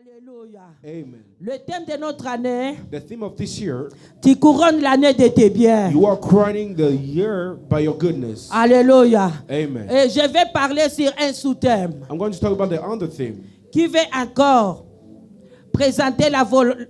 Alléluia. Amen. Le thème de notre année, The theme of this year, tu couronnes l'année de tes biens. you are crowning the year by your goodness. Alléluia. Amen. Et je vais parler sur un sous-thème I'm going to talk about the under theme. qui veut encore présenter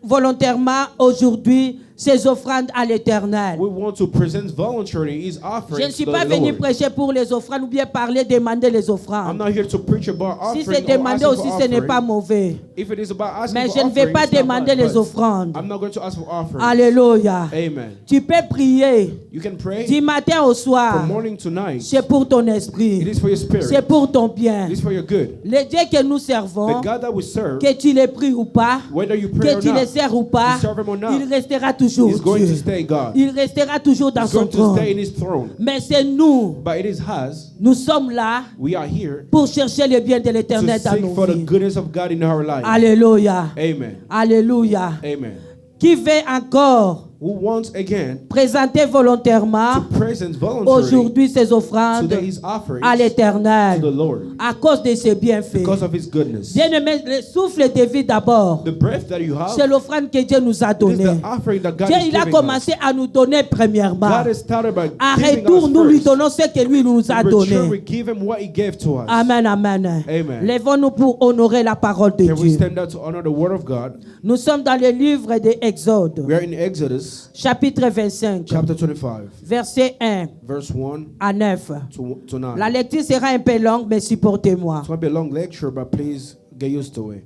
volontairement aujourd'hui ses offrandes à l'Éternel. We want to present voluntarily his Je offering ne suis to pas the venu Lord. prêcher pour les offrandes ou bien parler, demander les I'm offrandes. not here to preach about Si offering c'est demander or aussi, asking ce for n'est pas offering. mauvais. If it is about asking Mais for je ne vais offering, pas it's not demander bad, les but offrandes. I'm not going to ask for offerings. Alléluia. Amen. Tu peux prier You can pray du matin au soir. from morning to night. C'est pour ton It esprit. is for your spirit. C'est pour ton bien. It is for your good. Le Dieu que nous servons, The God that we serve, que tu le pries ou pas, whether you pray que or tu le not, sers ou pas, you serve him or not, il restera toujours he's going to Dieu. stay God. Il restera toujours dans He's son going to trône. stay in his throne. Mais c'est nous, But it is us. nous sommes là We are here pour chercher le bien de to l'Éternel dans seek nos for the vies. goodness of God in our life. Alléluia. Amen. Alléluia. Amen. Qui veut encore Who once again présenter volontairement to present voluntarily aujourd'hui ses offrandes today's offerings à to the l'Éternel Lord à cause de ses bienfaits. because of his goodness. Bien-aimé, le souffle de vie d'abord, The breath that you have, c'est l'offrande que Dieu nous a it is donnée. the offering that God Dieu, is il a giving us. commencé à nous donner premièrement. God has started by En giving retour, us nous lui first. donnons ce que lui nous a In return, we donné. give him what he gave to us. Amen, amen. Amen. Lèvons-nous pour honorer la parole de Can we Dieu. stand up to honor the word of God? Nous sommes dans le livre de Exode, We are in Exodus chapitre 25, chapter 25, verset 1 verse 1 à 9. to 9. La lecture sera un peu longue, mais supportez-moi. It's going to be a long lecture, but please get used to it.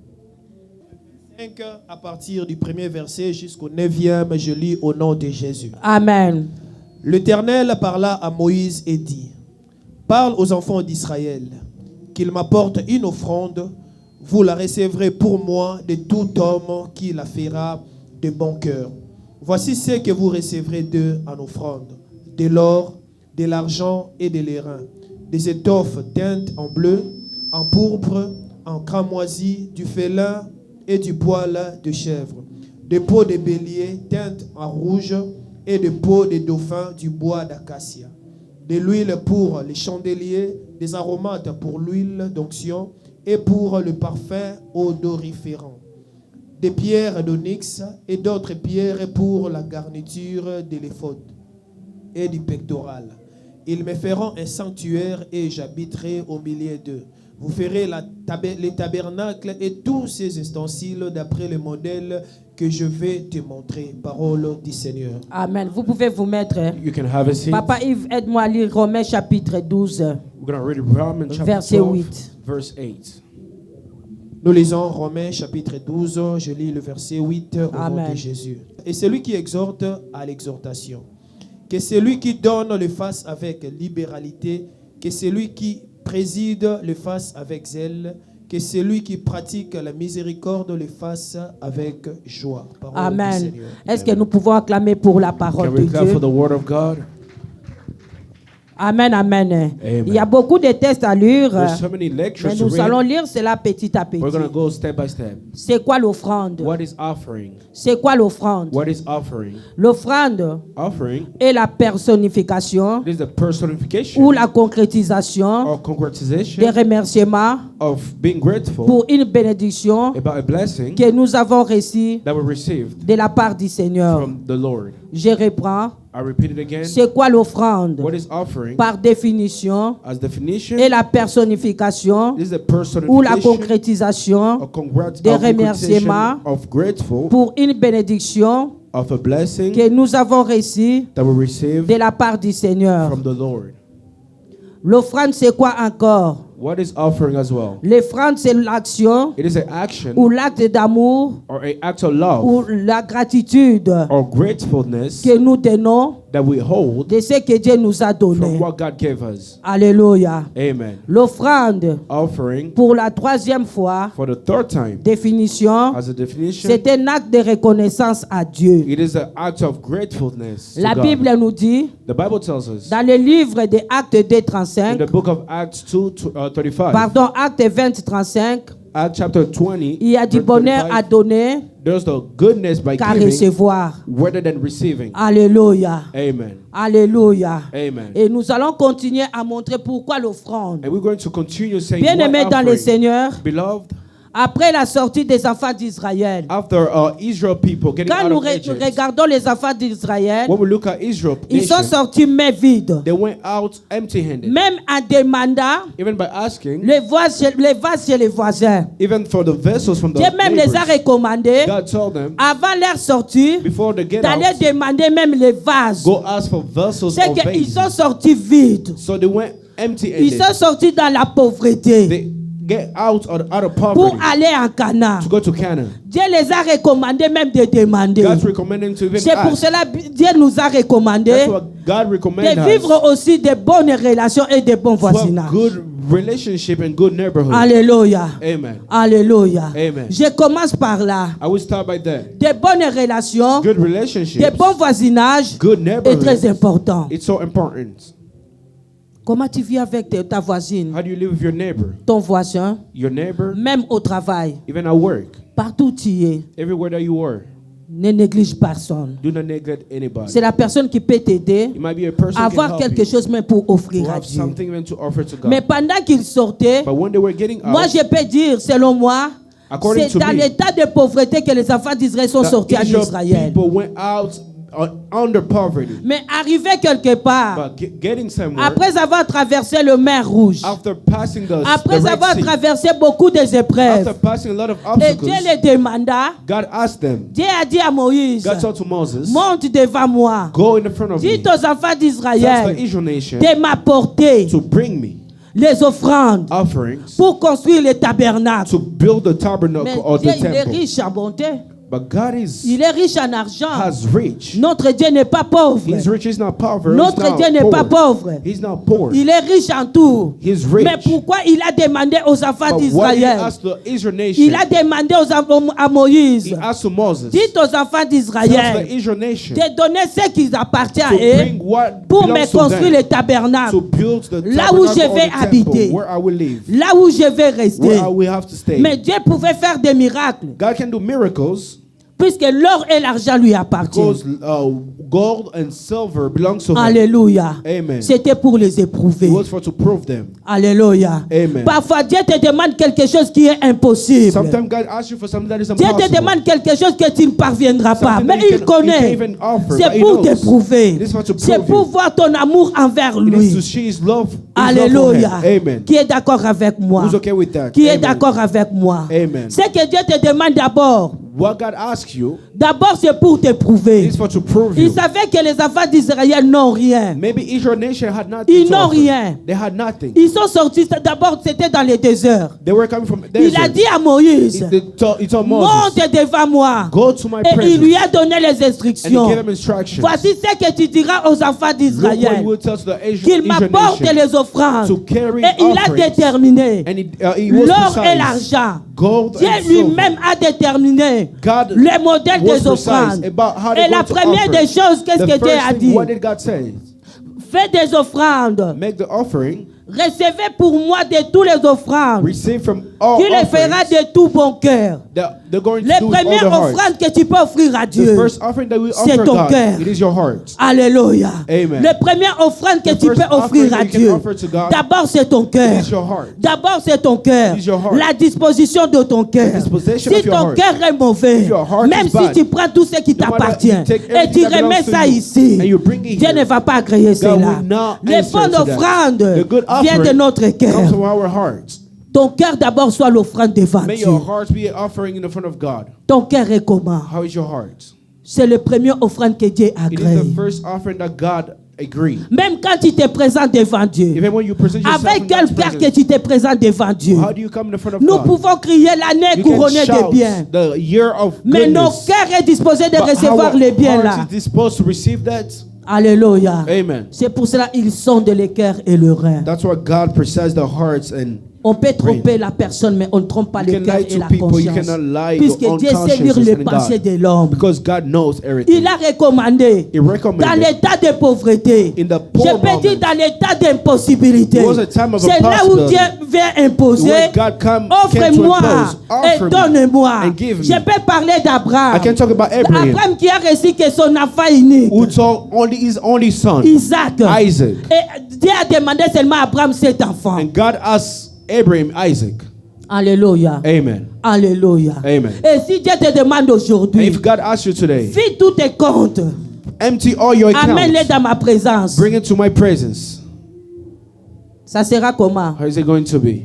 5, à partir du premier verset jusqu'au 9e, je lis au nom de Jésus. Amen. L'Éternel parla à Moïse et dit: Parle aux enfants d'Israël, qu'ils m'apportent une offrande, vous la recevrez pour moi de tout homme qui la fera de bon cœur. Voici ce que vous recevrez d'eux en offrande: de l'or, de l'argent et de l'airain, des étoffes teintes en bleu, en pourpre, en cramoisi, du félin et du poil de chèvre, des peaux de bélier teintes en rouge et des peaux de dauphin du bois d'acacia, de l'huile pour les chandeliers, des aromates pour l'huile d'onction et pour le parfum odoriférant, des pierres d'onyx et d'autres pierres pour la garniture de l'éphod et du pectoral. Ils me feront un sanctuaire et j'habiterai au milieu d'eux. Vous ferez les tabernacles et tous ces ustensiles d'après le modèle que je vais te montrer. Parole du Seigneur. Amen. Vous pouvez vous mettre. You can have a seat. Papa Yves, aide-moi à lire Romains chapitre 12. We're going to read Romans chapter Verset 12, 8. verse 8. Nous lisons Romains chapitre 12, je lis le verset 8 au nom Amen. de Jésus. Et celui qui exhorte à l'exhortation, que celui qui donne le fasse avec libéralité, que celui qui préside le fasse avec zèle, que celui qui pratique la miséricorde le fasse avec joie. Parole du Amen. Seigneur. Est-ce que nous pouvons acclamer pour la parole Can de we clap for Dieu? the word of God? Amen, amen. Amen. Il y a beaucoup de textes à lire, There's so many lectures mais to nous allons read. lire cela petit à petit. We're going to go step by step. C'est quoi l'offrande? What is offering? C'est quoi l'offrande? What is offering? L'offrande Offering est la personnification is the personification ou la concrétisation or concretization des remerciements of being grateful pour une bénédiction about a blessing que nous avons reçue that we received de la part du Seigneur. from the Lord. Je reprends. I repeat it again. C'est quoi l'offrande? What is offering? Par définition, As definition, est la personnification is the ou la personification concrétisation or des concretization remerciements of grateful pour une bénédiction of a blessing que nous avons reçue that we received de la part du Seigneur. from the Lord. L'offrande, c'est quoi encore? What is offering as well? L'offrande, c'est l'action It is an action ou l'acte d'amour or an act of love ou la gratitude or gratefulness que nous donnons that we hold de ce que Dieu nous a from donné. what God gave us. Alléluia. Amen. L'offrande, Offering pour la troisième fois, for the third time, définition, as a definition, c'est un acte de reconnaissance à Dieu. it is an act of gratefulness to La God. Bible nous dit, The Bible tells us dans le livre des Actes in 2:35, the book of Acts 2:35, pardon, Actes 20:35, Acts chapter 20, il y a du verse bonheur 35, à donner there's the goodness by qu'à giving recevoir. rather than receiving. Alléluia. Amen. Alléluia. Amen. Et nous allons continuer à montrer pourquoi l'offrande. And we're going to continue saying Bien-aimés why dans le offering. Seigneur, Beloved, Après la sortie des enfants d'Israël. After Israel people getting Quand out nous of Egypt, regardons les enfants d'Israël, when we look at Israel ils sont nation, sortis mains vides. they went out empty-handed. Même en demandant Even by asking, les vases chez les voisins. even for the vessels from the Dieu même les a neighbors, recommandés, God told them, avant leur sortie, before they get d'aller out, demander même les vases. go ask for vessels C'est or qu'ils vases. sont sortis vides. So they went Ils empty-handed. sont sortis dans la pauvreté They get out of pour poverty aller en Canaan. to go to Canaan. Dieu les a recommandés même de demander. God's recommending to even C'est pour ask. cela que Dieu nous a recommandé That's what God recommended de us. vivre aussi de bonnes relations et de bons To have voisinages. good relationship and good neighborhood. Alléluia. Amen. Alléluia. Amen. Je commence par là. I will start by that. De bonnes relations, Good de relationships, bons voisinages good est neighborhood. très important. It's so important. Comment tu vis avec ta voisine, How do you live with your neighbor? ton voisin, Your neighbor, même au travail, even at work, partout où tu es, everywhere that you are. ne néglige personne. Do not neglect anybody. C'est la personne qui peut t'aider It might be a person à who avoir can help quelque you, chose même pour to offrir à have Dieu. something even to offer to God. Mais pendant qu'ils sortaient, But when they were getting out, moi je peux dire, selon moi, According c'est to dans me, l'état de pauvreté que les enfants d'Israël sont the sortis en Israel Israël. people went out under poverty. Mais arrivé quelque part, But getting somewhere, après avoir traversé le mer Rouge, after passing the après Red avoir Sea, traversé beaucoup des épreuves, after passing a lot of et Dieu obstacles, les demanda, God asked them, Dieu a dit à Moïse, God told to Moses, monte devant moi, go in the front of me, dis aux enfants tell the d'Israël Israel nation de m'apporter to bring me les offrandes offerings pour construire le tabernacle. to build the Mais tabernacle or Dieu, the il est temple. riche en bonté. But God Il est riche en argent. has rich. Notre Dieu n'est pas pauvre. He's rich, he's not poor. Notre He's Dieu n'est not pas poor. pauvre. He's not poor. Il est riche en tout. He's rich. Mais pourquoi il a demandé aux enfants But what he d'Israël? asked the Israel Il nation, a demandé à Moïse, he asked to Moses, dites aux enfants tell the d'Israël Israel nation de donner ce qui appartient à to eux bring what pour me belongs to construire them, le tabernacle. to build the Là où tabernacle je or vais the temple, habiter. where I will live, Là où je vais rester. where I will have to stay. Mais Dieu pouvait faire des miracles God can do miracles puisque l'or et l'argent lui appartiennent. because gold and silver belongs to him. Alléluia. Amen. C'était pour les éprouver. It was for to prove them. Alléluia. Amen. Parfois, Dieu te demande quelque chose qui est impossible. Sometimes God asks you for something that is Dieu te impossible. demande quelque chose que tu ne parviendras pas. Something Mais that il he connaît. can't even offer, but C'est he pour knows. t'éprouver. It is for to C'est prove pour you. voir ton amour envers It is to lui. see his love. His love for Alléluia. him. Amen. Qui est d'accord avec moi? Who's okay with that? Qui est Amen. d'accord avec moi? Amen. C'est que Dieu te demande d'abord. What God asks you D'abord, c'est pour t'éprouver. is for to prove Il you. savait que les enfants d'Israël n'ont rien. Maybe Israel nation had nothing. Ils to n'ont offer. rien. They had nothing. Ils sont sortis. D'abord, c'était dans les déserts. They were coming from the Il a desert. dit à Moïse, He told Moses, monte devant moi. go to my Et il lui presence. a donné les And he instructions. gave him instructions. Voici ce que tu diras aux enfants Look what d'Israël. you will tell to the Qu'il Israel m'apporte nation. les offrandes. to carry Et il a offerings. déterminé And he was l'or precise. et l'argent. Gold Dieu and silver. lui-même a déterminé God le modèle was des precise offrandes. about how Et they're la going to première offer. des choses, qu'est-ce The que Dieu first a thing, dit? what did God say? Fais des offrandes. Make the offering. Recevez pour moi de tous les offrandes. Receive from all Qui les fera offerings. de tout bon cœur. They're going to Les do with all premières their heart. offrandes que tu peux offrir à The Dieu. first offering that we c'est offer ton God, cœur. it is your heart. Alléluia. Amen. Les premières offrandes que The tu first peux offrir offering à that you can Dieu. offer to God, D'abord, c'est ton cœur. It is your heart. D'abord, c'est ton cœur. It is your heart. La disposition de ton cœur. The disposition Si of your ton heart. cœur est mauvais, If your heart même is si bad, tu prends tout ce qui no matter t'appartient you take et tu everything that remets belongs to ça you, ici, and you bring it Dieu here, ne va pas agréer God cela. will not Les answer bonnes to that. offrandes The good viennent de offering notre comes cœur. from our hearts. Ton cœur d'abord soit l'offrande devant May Dieu. your heart be an offering in the front of God. Ton cœur est comment? How is your heart? C'est le premier offrande que Dieu It is agrée. the first offering that God agreed. Même quand tu te présentes devant Dieu, Even when you present yourself in avec quel God's cœur que presence, tu te présentes devant Dieu, how do you come in the front of nous God? pouvons crier l'année You can couronnée de shout biens. the year of Mais nos goodness. cœurs est disposé de But recevoir our les biens heart là. is disposed to receive that. Alléluia. Amen. C'est pour cela qu'ils sondent le cœur et le rein. That's why God precise the hearts and On peut tromper la personne, mais on ne trompe pas you le can cœur lie et to la people, you conscience. cannot lie Puisque your own Dieu sait lire conscience les and pensées God. de l'homme. Because God knows everything. Il a recommandé He recommended dans l'état de pauvreté. in the Je poor peux dire moment, dans l'état d'impossibilité. It was a time of C'est là où impossibility. Dieu vient imposer. when God came to Offre-moi impose, et offer me donne-moi. and give me. Je peux parler I d'Abraham. can talk about Abraham, Abraham qui a reçu que son enfant unique, who told only his only son, Isaac. Isaac. Et Dieu a demandé seulement à Abraham cet enfant. And God asked Abraham, Isaac. Alléluia. Amen. Alléluia. Amen. Et si Dieu te demande And aujourd'hui, if God asks you today, vide tous tes comptes, empty all your amène-les accounts, dans ma présence. bring it to my presence. Ça sera comment? How is it going to be?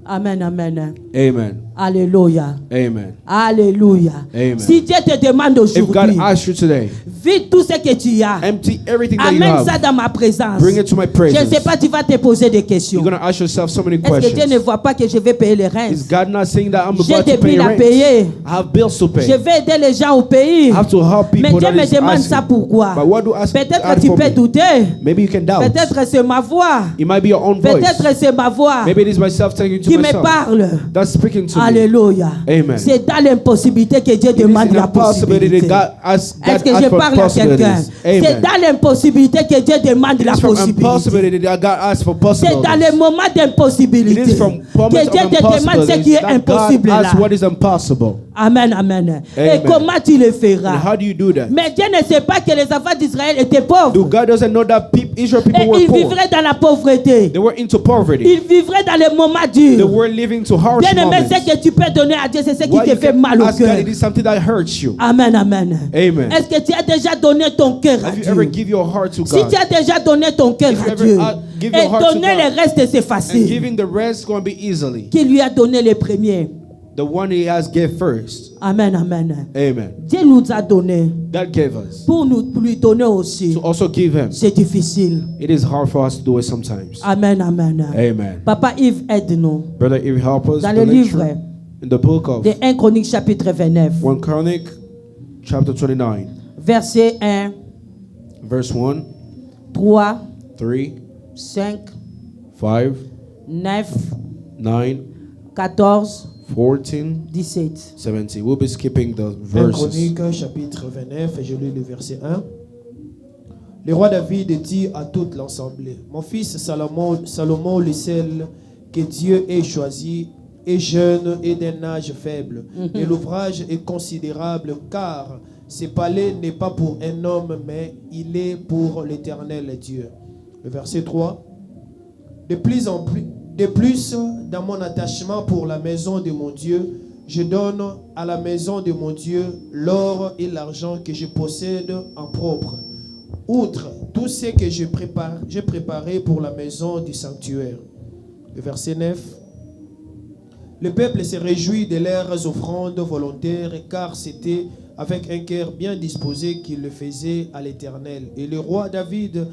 Amen, amen. Amen. Alléluia. Amen. Alléluia. Amen. Si Dieu te demande If God aujourd'hui, asks you today, vide tout ce que tu as. empty everything that you Amène ça have, dans ma présence. bring it to my Je ne presence. sais pas, tu vas te poser des questions. You're going to ask yourself so many Est-ce que Dieu ne questions. voit pas que je vais payer les rentes? Is God not saying that I'm J'ai about des to pay billes à rent? payer. I have bills to Je pay. vais aider les gens au pays. I have to help Mais people Dieu that me is demande ça asking. pourquoi? But what do I ask Peut-être God que tu for peux me? douter. Maybe you can doubt. Peut-être c'est ma voix. It might be your own voice. Peut-être c'est ma voix Maybe it is myself talking to qui me myself. parle. That's speaking to me. Alléluia. Amen. C'est dans l'impossibilité que Dieu It is demande in la the possibility possibilité. that God asks Est-ce que God je asks for parle à quelqu'un? possibilities. C'est Amen. dans l'impossibilité que Dieu demande It la is from possibilité. impossibility that God asks for C'est dans possibilities. les moments d'impossibilité It is from moments que Dieu of te demande ce qui est impossibilities that God impossible là. asks what is impossible. Amen, amen. Et Amen. comment tu le And feras? how do you do that? Mais Dieu ne sait pas que les enfants d'Israël étaient Do pauvres. God doesn't know that Israel people Et were ils poor. vivraient dans la pauvreté. They were into poverty. Ils vivraient dans les moments They durs. were living to harsh Bien aimé, moments. ce que tu peux donner à Dieu, c'est ce qui What te you fait can mal au ask God, cœur. it is something that hurts you. Amen, amen. Amen. Est-ce que tu as déjà donné ton cœur à Have you ever Dieu? give your heart to Si God? tu as déjà donné ton cœur If you à ever, Dieu, give your et heart to donner God, le reste, c'est And facile. giving the rest going to be easily. Qui lui a donné les premiers? The one He has gave first. Amen, amen. Amen. Dieu nous a donné God gave us. pour lui donner aussi. To also give Him. C'est difficile. It is hard for us to do it sometimes. Amen, amen. Amen. Papa Yves, aide-nous. Brother, if you help us, Dans the le lecture, livre in the book of de 1 Chronique chapitre 29, 1 Chronic, chapter 29, verset 1, verse 1, 3, 3, 5, 5, 9, 9, 14, 14, 17. 17. We'll be skipping the 1 verses. Chronique, chapitre 29, et je lis le verset 1. Le roi David dit à toute l'assemblée: Mon fils Salomon, le seul que Dieu ait choisi, est jeune et d'un âge faible. Et l'ouvrage est considérable, car ce palais n'est pas pour un homme, mais il est pour l'Éternel Dieu. Le verset 3. De plus, dans mon attachement pour la maison de mon Dieu, je donne à la maison de mon Dieu l'or et l'argent que je possède en propre, outre tout ce que j'ai préparé pour la maison du sanctuaire. Le verset 9. Le peuple se réjouit de leurs offrandes volontaires, car c'était avec un cœur bien disposé qu'il le faisait à l'Éternel. Et le roi David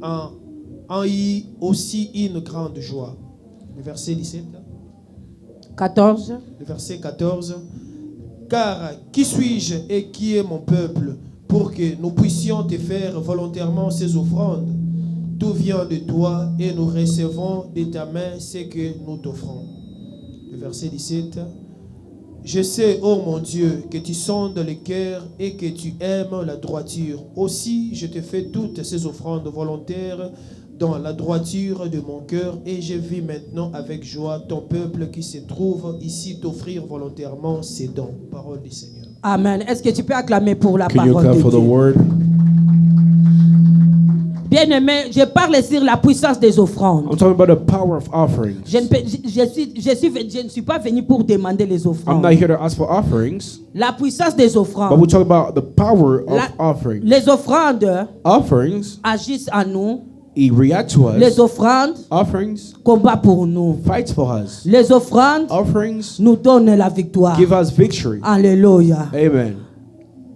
en eut aussi une grande joie. Le verset 17. 14. Le verset 14. Car qui suis-je et qui est mon peuple pour que nous puissions te faire volontairement ces offrandes? Tout vient de toi et nous recevons de ta main ce que nous t'offrons. Le verset 17. Je sais, ô mon Dieu, que tu sondes le cœur et que tu aimes la droiture. Aussi, je te fais toutes ces offrandes volontaires dans la droiture de mon cœur, et je vis maintenant avec joie ton peuple qui se trouve ici t'offrir volontairement ses dons. Parole du Seigneur. Amen. Est-ce que tu peux acclamer pour la Can you parole clap de for the Dieu? word? Bien-aimé, je parle sur la puissance des offrandes. I'm talking about the power of offerings. Je ne suis pas venu pour demander les I'm offrandes. not here to ask for offerings, La puissance des but we offrandes. talk about the power of La- offerings. Les offrandes Offerings, agissent en nous. He react to Les us. offrandes Offerings, combattent pour nous. fights for us. Les offrandes Offerings, nous donnent la victoire. give us victory. Alléluia. Amen.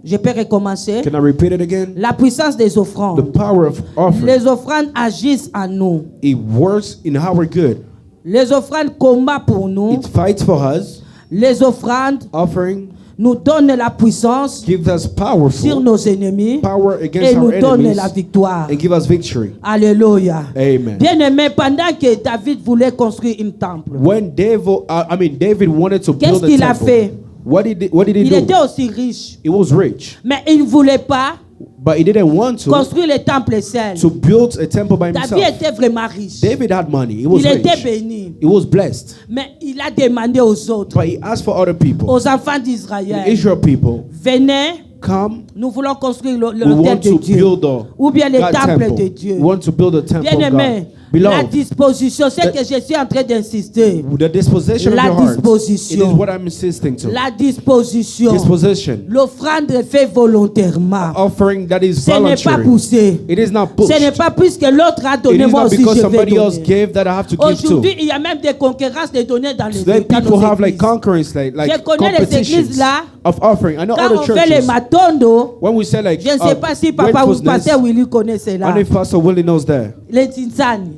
Je peux recommencer. Can I repeat it again? La puissance des The offrandes. power of offerings. Les offrandes agissent en nous. It works in our good. Les offrandes combattent pour nous. It fights for us. Les offrandes Offering nous donnent la puissance gives us sur powerful nos ennemis power against et nous our donne enemies la victoire. and give us victory. Alléluia. Amen. Bien-aimé, pendant que David voulait construire un temple, When David wanted to qu'est-ce build a qu'il a temple, fait? what did he Il était do? aussi riche, He was rich, mais il ne voulait pas but he didn't want to construire le temple seul. build a temple by David himself. était vraiment riche. David had money. He was Il était rich. béni. He was blessed. Mais il a demandé aux autres, But he asked for other people, aux enfants the d'Israël, Israel people, venez, come, Nous voulons construire We l'autel want de to Dieu. build the Ou bien le God temple temple. de Dieu. We want to build a temple of Bien-aimé, God. la Beloved, disposition, c'est que je suis en train d'insister. the disposition La of your heart, it disposition. is what I'm insisting to. La disposition. Disposition. L'offrande est faite volontairement. Offering that is Ce n'est pas voluntary. poussé. It is not Ce n'est pushed. pas puisque l'autre a It donné, is moi not aussi because je vais somebody else donner. gave that I have to give Aujourd'hui, to. il y a même des concurrences de donner dans les Today dans nos people have like églises. concurrence, like Je connais les competitions églises là. of offering. I know Quand other on fait les churches. matondo, When we say like je ne sais pas si papa ou pasteur Willy connaît I cela. don't know if Pastor Willie knows that. Les tinsani.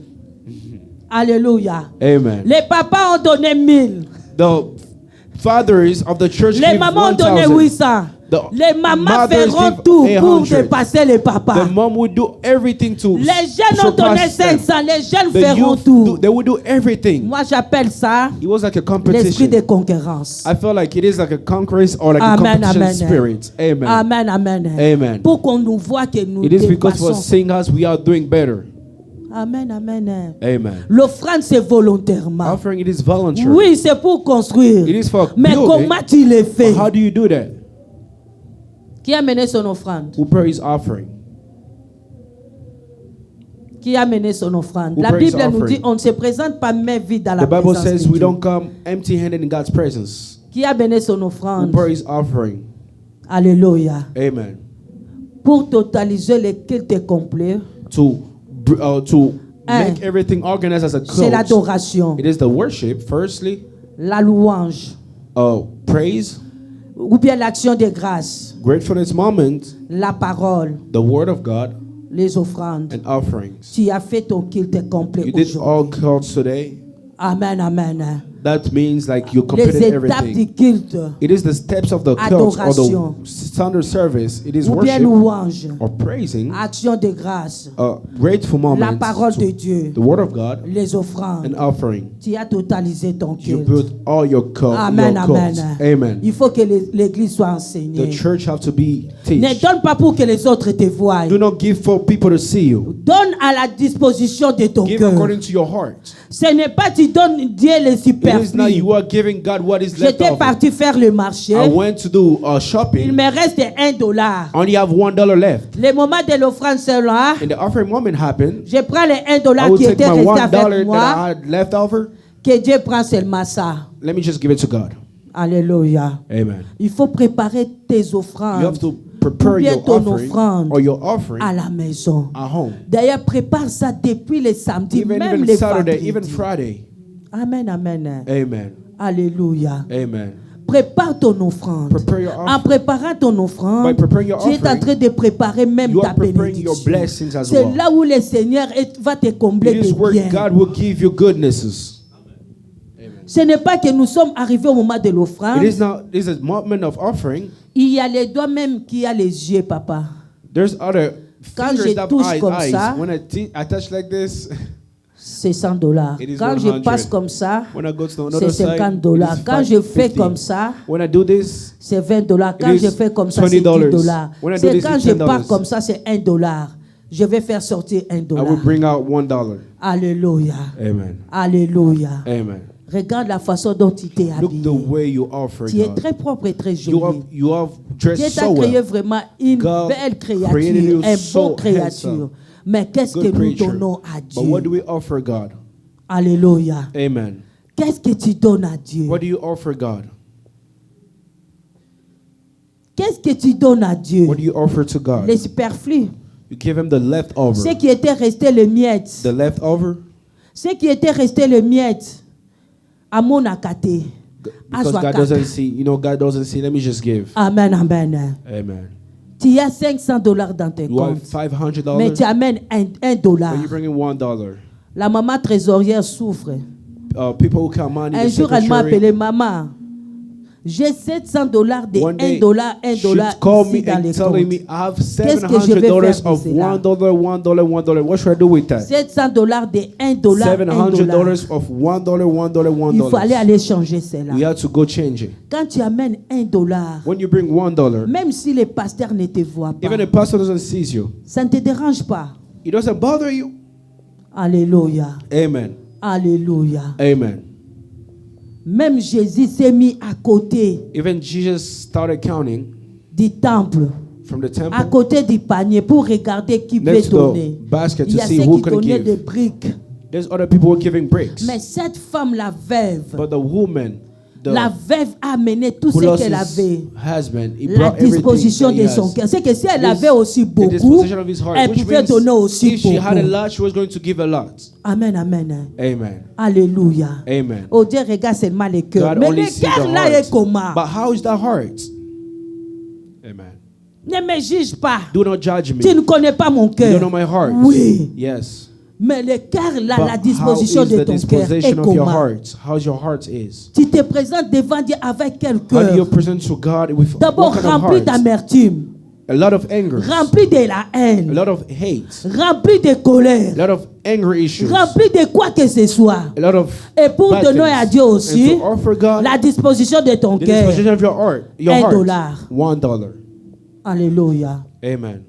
Alléluia. Amen. Les papas ont donné 1000. The fathers of the church Les gave mamans ont donné 1,000. 800. The Les mamans mothers feront give tout pour 800. dépasser les papas. The mom would do everything to Les jeunes ont donné surpass them. 500. Les jeunes The feront youth, tout. they would do everything. Moi, j'appelle ça It was like a l'esprit competition. de concurrence. I feel like it is like a concurrence or like Amen, a competition amen. spirit. Amen. Amen, amen. Amen. Pour qu'on nous voit que nous It is because for dépassons. seeing us, we are doing better. Amen, amen. Amen. L'offrande, c'est volontairement. Offering, it is voluntary. Oui, c'est pour construire. It is for Mais building. comment tu le fais? But how do you do that? Qui a mené son offrande? Who prays offering? Qui a mené son offrande? Who La prays Bible nous offering? dit on ne se présente pas main vide dans la The Bible présence says de we Dieu. don't come empty-handed in God's presence. Qui a mené son Who offrande? prays offering? Alléluia. Amen. Pour totaliser le culte complet, To make Un. everything organized as a c'est cult. l'adoration, It is the worship, firstly, la louange, praise, ou bien l'action de grâce, gratefulness moment, la parole, the word of God, les offrandes. and offerings. Tu as fait ton culte complet You did all aujourd'hui. cults today. Amen, amen. That means like you Les completed étapes du everything. culte, It is the steps of the cult or Adoration. the standard service. It is ou bien worship louange, or praising, action de grâce, grateful la moments, parole de to Dieu, the word of God, les offrandes. and offering. Tu as totalisé ton You culte. build all your cult, Amen, your amen. cults. Amen. Il faut que l'église soit enseignée. The church have to be Ne teach. donne pas pour que les autres te voient. Do not give for people to see you. Donne à la disposition de ton Give cœur. according to your heart. Ce n'est pas tu donnes Dieu le It is not superflu. you are giving God what is left J'étais over. parti faire le marché. I went to do Il shopping. me reste $1. I only have $1 left. Le moment de l'offrande c'est là. And the offering moment happened. Je prends les I $1 will qui take étaient my restés $1 avec that moi. I had left over. Que Dieu prend seulement ça. Let me just give it to God. Alléluia. Amen. Il faut préparer tes You offrandes have to prepare ou bien your ton offering offrande or your offering à la maison. at home. D'ailleurs, prépare ça depuis les samedis, même Even les Saturday, vendredis. even Friday. Amen, amen. Amen. Alléluia. Amen. Prépare ton offrande. Prepare your En offering. préparant ton offrande, By preparing your tu es en offering, train de préparer même you ta are preparing your bénédiction. blessings as C'est well. là où le Seigneur va te combler It is de where bien. God will give you goodnesses. Ce n'est pas que nous sommes arrivés au moment de l'offrande. It is not. This is a moment of offering. Il y a les doigts même qui a les yeux, papa. There's other Quand fingers je that touche have comme eyes. ça, When I touch like this, c'est $100. It is Quand je 100. passe comme ça, when I go to c'est another side, $50. it is Quand je fais 50. comme ça, When I do this, c'est $20. Quand It is je fais comme ça, c'est $20. $10. When I do C'est this, quand it's je $10. pars comme ça, c'est $1. Je vais faire sortir I will $1. bring out $1. Alléluia. Amen. Alléluia. Amen. Regarde la façon dont tu t'es Look habillé. the way you offer Tu es God. très propre et très You have joli. Dieu dressed t'a so créé well. vraiment une God belle created créature, you un so bon créature. handsome. Mais qu'est-ce que Good nous creature. donnons à But what do Dieu? we offer God? Alléluia. Amen. Qu'est-ce que tu donnes à Dieu? What do you offer God? Qu'est-ce que tu donnes à Dieu? What do you offer to God? Les superflus. You give him the leftover. Ce qui était resté le miettes. The leftover? Ce qui était resté le miettes. À mon akate. Because God doesn't see, God doesn't see. Let me just give. Amen, amen. Amen. Tu as $500 dans tes You have comptes. $500, Mais tu amènes $1. but you bring in $1. La maman trésorière souffre. People who come on in Un the jour, elle m'a secretary, appelé maman. J'ai $700 de one day, $1 she'd call me ici dans and les telling comptes. me I have Qu'est-ce que je vais $700 faire de of cela? $1. What should I do with that? $700 de $1. $700 of $1. Il faut aller changer cela. We have to go change it. Quand tu amènes $1, When you bring $1, même si le pasteur ne te voit pas, even the pastor doesn't see you, ça ne te dérange pas. it doesn't bother you. Alléluia. Amen. Alléluia. Amen. Même Jésus s'est mis à côté Even Jesus started counting du temple from the à temple côté du panier pour regarder qui peut next to donner. the basket Il y to a see ceux who qui can donnaient des give. briques. There's other people who are giving bricks. Mais cette femme, la veuve, But the woman, la veuve a amené tout who ce lost qu'elle his avait. husband, he La brought everything disposition that he de son has. cœur. C'est que si elle His- avait aussi the beaucoup, disposition of his heart, elle which pouvait means donner aussi if she had a beaucoup. lot, she was going to give a lot. Amen, amen. Amen. Alléluia. Amen. Oh Dieu regarde seulement les cœurs. God Mais only le sees the cœur là heart. est comment? But how is that heart? Amen. Ne me juge pas. Do not judge Tu me. ne connais pas mon You cœur. don't know my heart. Oui. Yes. Mais le cœur là, But la how disposition is de the ton cœur est disposition of your comment? heart? How's your heart is? Tu te présentes devant Dieu avec quel How do you cœur? present to God with D'abord what kind of rempli heart? d'amertume, A lot of anger, rempli de la a haine, lot of hate, rempli de colère, a lot of anger issues, rempli de quoi que ce soit. a lot of Et pour bad donner à things. Dieu aussi And to offer God la disposition de ton the cœur. disposition of your heart, $1. $1. Alléluia. Amen.